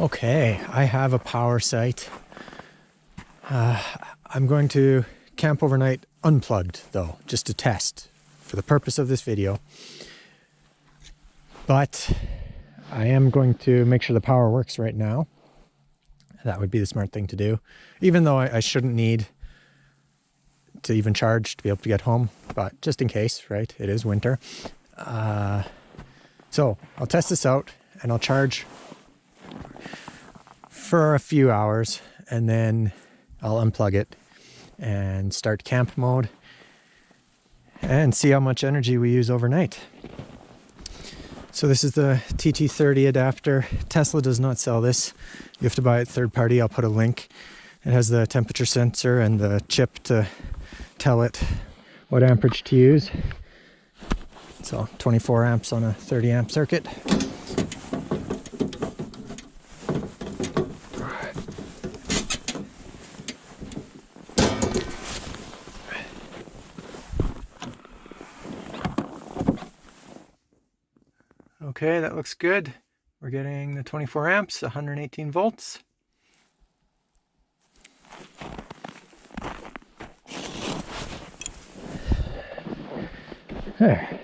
Okay, I have a power site. I'm going to camp overnight unplugged though, just to test for the purpose of this video. But I am going to make sure the power works right now. That would be the smart thing to do. Even though I shouldn't need to even charge to be able to get home, but just in case, right? It is winter. So I'll test this out and I'll charge for a few hours and then I'll unplug it and start camp mode and see how much energy we use overnight. So this is the TT30 adapter. Tesla does not sell this. You have to buy it third party. I'll put a link. It has the temperature sensor and the chip to tell it what amperage to use. So 24 amps on a 30 amp circuit. Okay, that looks good. We're getting the 24 amps, 118 volts. There.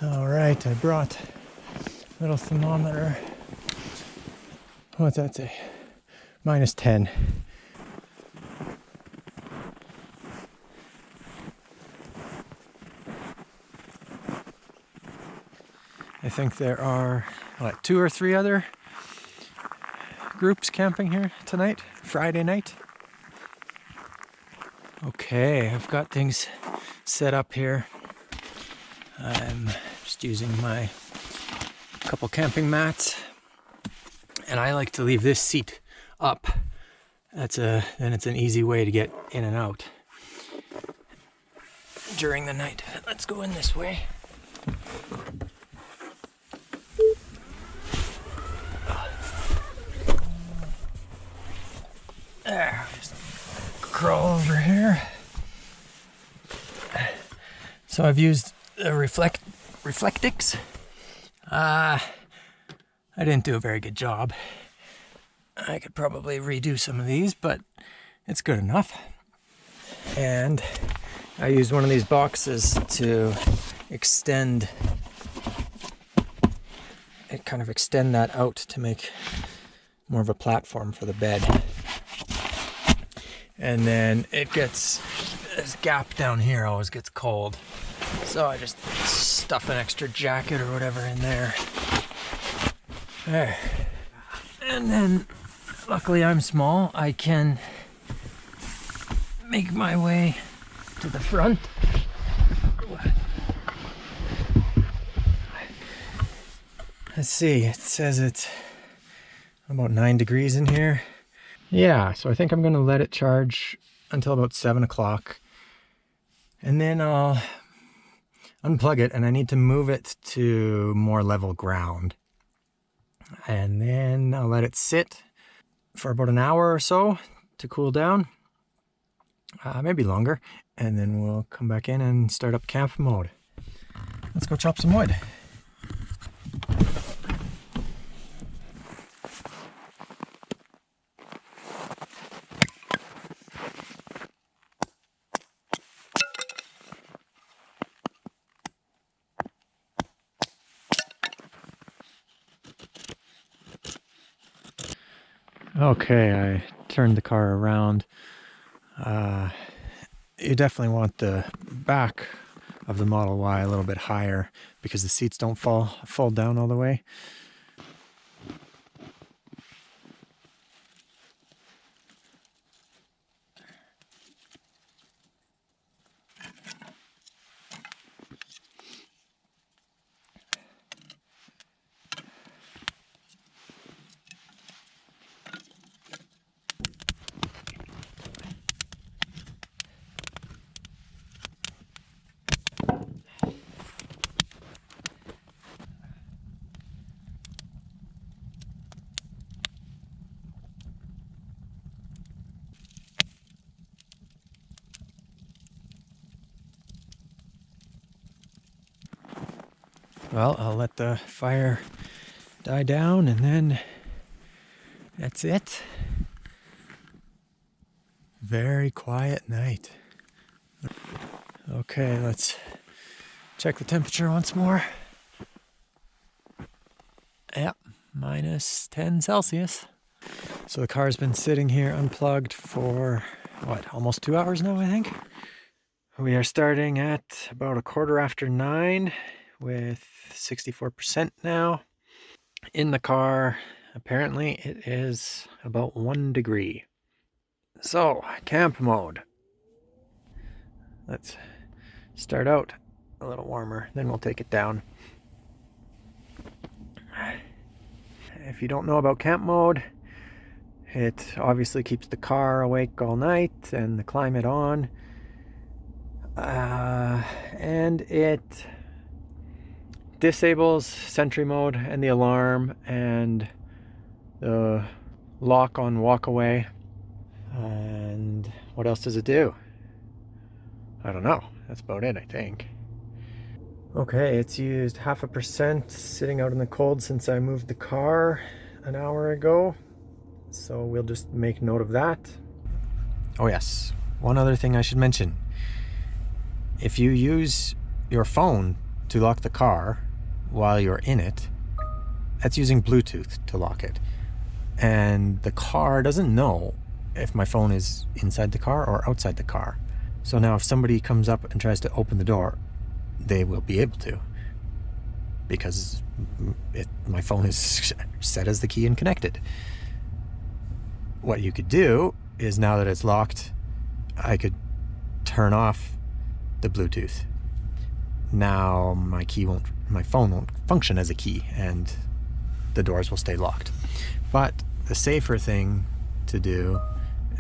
All right, I brought a little thermometer. What's that say? -10. I think there are, what, 2 or 3 other groups camping here tonight, Friday night. Okay, I've got things set up here. I'm just using my couple camping mats, and I like to leave this seat up. Then it's an easy way to get in and out during the night. Let's go in this way. There, just crawl over here. So I've used the Reflectix. I didn't do a very good job. I could probably redo some of these, but it's good enough. And I used one of these boxes to extend that out to make more of a platform for the bed. And then it gets, this gap down here always gets cold. So I just stuff an extra jacket or whatever in there. There. And then, luckily I'm small, I can make my way to the front. Let's see, it says it's about 9 degrees in here. Yeah, so I think I'm gonna let it charge until about 7 o'clock. And then I'll unplug it, and I need to move it to more level ground. And then I'll let it sit for about an hour or so to cool down, maybe longer. And then we'll come back in and start up camp mode. Let's go chop some wood. Okay, I turned the car around. You definitely want the back of the Model Y a little bit higher because the seats don't fold down all the way. Well, I'll let the fire die down and then that's it. Very quiet night. Okay, let's check the temperature once more. Yep, minus 10 Celsius. So the car's been sitting here unplugged for, what, almost 2 hours now, I think? We are starting at about 9:15 with 64% now. In the car, apparently it is about 1 degree. So, camp mode. Let's start out a little warmer, then we'll take it down. If you don't know about camp mode, it obviously keeps the car awake all night and the climate on. And it disables sentry mode and the alarm and the lock on walk away. And what else does it do? I don't know. That's about it, I think. Okay, it's used 0.5% sitting out in the cold since I moved the car an hour ago. So we'll just make note of that. Oh yes, one other thing I should mention. If you use your phone to lock the car while you're in it, that's using Bluetooth to lock it. And the car doesn't know if my phone is inside the car or outside the car. So now if somebody comes up and tries to open the door, they will be able to, because my phone is set as the key and connected. What you could do is, now that it's locked, I could turn off the Bluetooth. Now my phone won't function as a key and the doors will stay locked. But the safer thing to do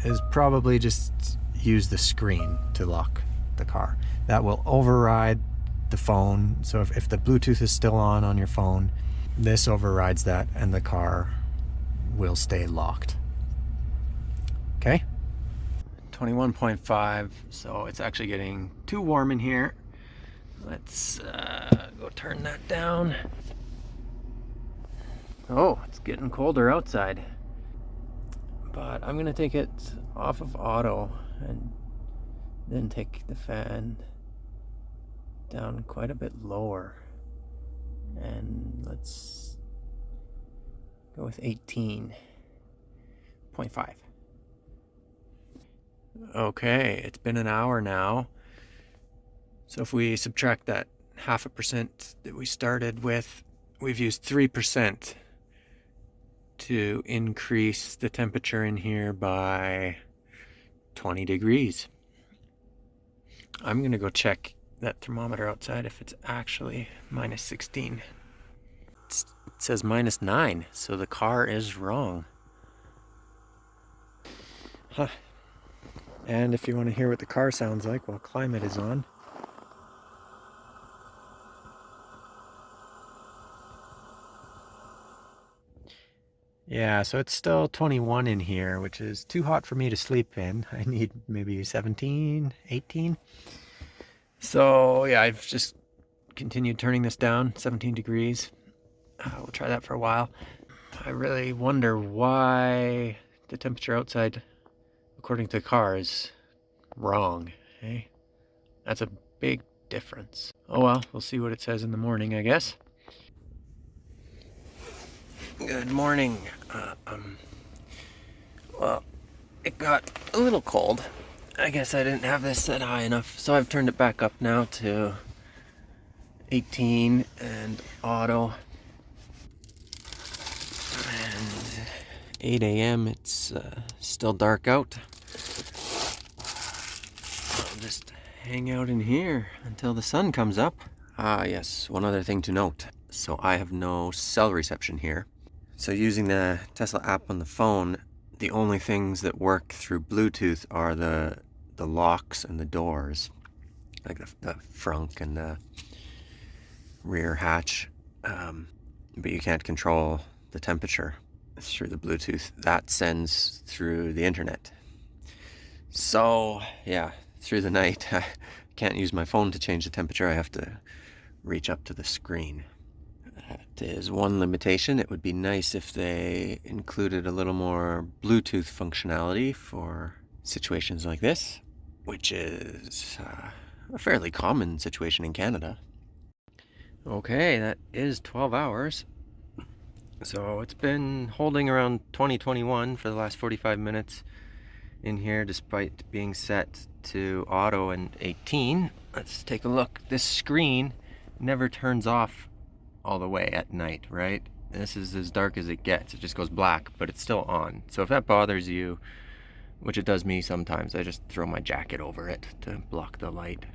is probably just use the screen to lock the car. That will override the phone. So if the Bluetooth is still on your phone, this overrides that and the car will stay locked. Okay? 21.5, so it's actually getting too warm in here. Let's go turn that down. Oh, it's getting colder outside. But I'm gonna take it off of auto and then take the fan down quite a bit lower. And let's go with 18.5. Okay, it's been an hour now. So if we subtract that 0.5% that we started with, we've used 3% to increase the temperature in here by 20 degrees. I'm gonna go check that thermometer outside if it's actually minus 16. It says minus 9, so the car is wrong. Huh. And if you want to hear what the car sounds like while climate is on, yeah, so it's still 21 in here, which is too hot for me to sleep in. I need maybe 17, 18. So yeah, I've just continued turning this down, 17 degrees. We'll try that for a while. I really wonder why the temperature outside, according to the car, is wrong. Hey, that's a big difference. Oh well, we'll see what it says in the morning, I guess. Good morning. Well, it got a little cold. I guess I didn't have this set high enough, so I've turned it back up now to 18 and auto. And 8 a.m. it's still dark out. I'll just hang out in here until the sun comes up. Yes, one other thing to note. So I have no cell reception here. So using the Tesla app on the phone, the only things that work through Bluetooth are the locks and the doors, like the frunk and the rear hatch. But you can't control the temperature through the Bluetooth. That sends through the internet. So yeah, through the night I can't use my phone to change the temperature. I have to reach up to the screen. That is one limitation. It would be nice if they included a little more Bluetooth functionality for situations like this, which is a fairly common situation in Canada. Okay, that is 12 hours. So it's been holding around 2021 for the last 45 minutes in here, despite being set to auto and 18. Let's take a look. This screen never turns off all the way at night, right? This is as dark as it gets. It just goes black, but it's still on. So if that bothers you, which it does me sometimes, I just throw my jacket over it to block the light.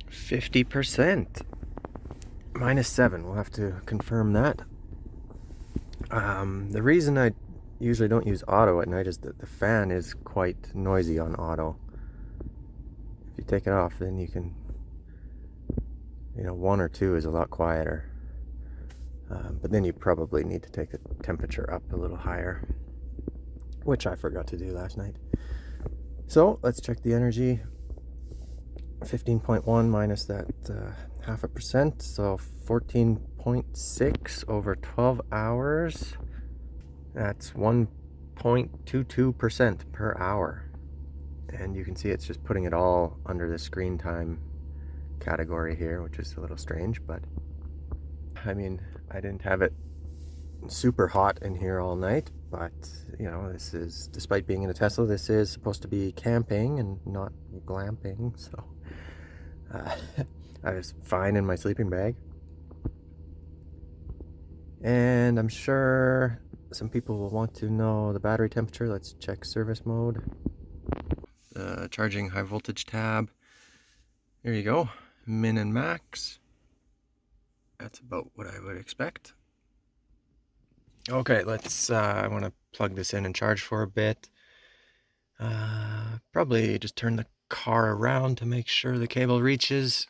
50%. -7. We'll have to confirm that. The reason I usually don't use auto at night is that the fan is quite noisy on auto. If you take it off, then you can, 1 or 2 is a lot quieter. But then you probably need to take the temperature up a little higher, which I forgot to do last night. So let's check the energy. 15.1 minus that 0.5%, so 14.6 over 12 hours. That's 1.22% per hour. And you can see it's just putting it all under the screen time category here, which is a little strange, but I mean, I didn't have it super hot in here all night, but this is, despite being in a Tesla, this is supposed to be camping and not glamping, so I was fine in my sleeping bag. And I'm sure some people will want to know the battery temperature. Let's check service mode. Charging high voltage tab. There you go. Min and max. That's about what I would expect. Okay, let's, I want to plug this in and charge for a bit. Probably just turn the car around to make sure the cable reaches.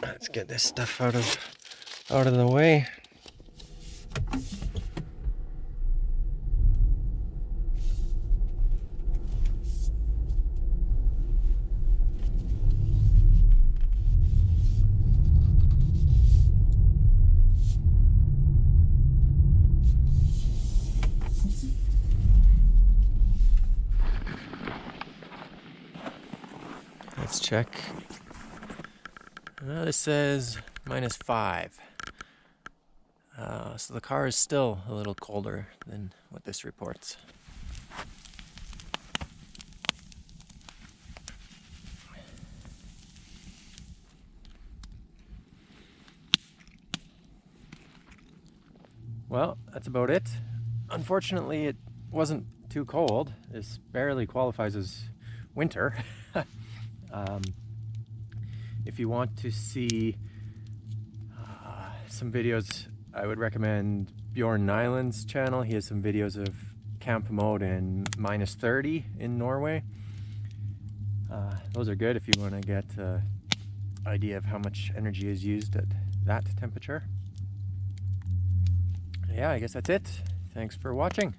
Let's get this stuff out of the way. Let's check. This says -5. So the car is still a little colder than what this reports. Well, that's about it. Unfortunately, it wasn't too cold. This barely qualifies as winter. If you want to see some videos, I would recommend Bjorn Nyland's channel. He has some videos of camp mode in -30 in Norway. Those are good if you want to get an idea of how much energy is used at that temperature. Yeah, I guess that's it. Thanks for watching.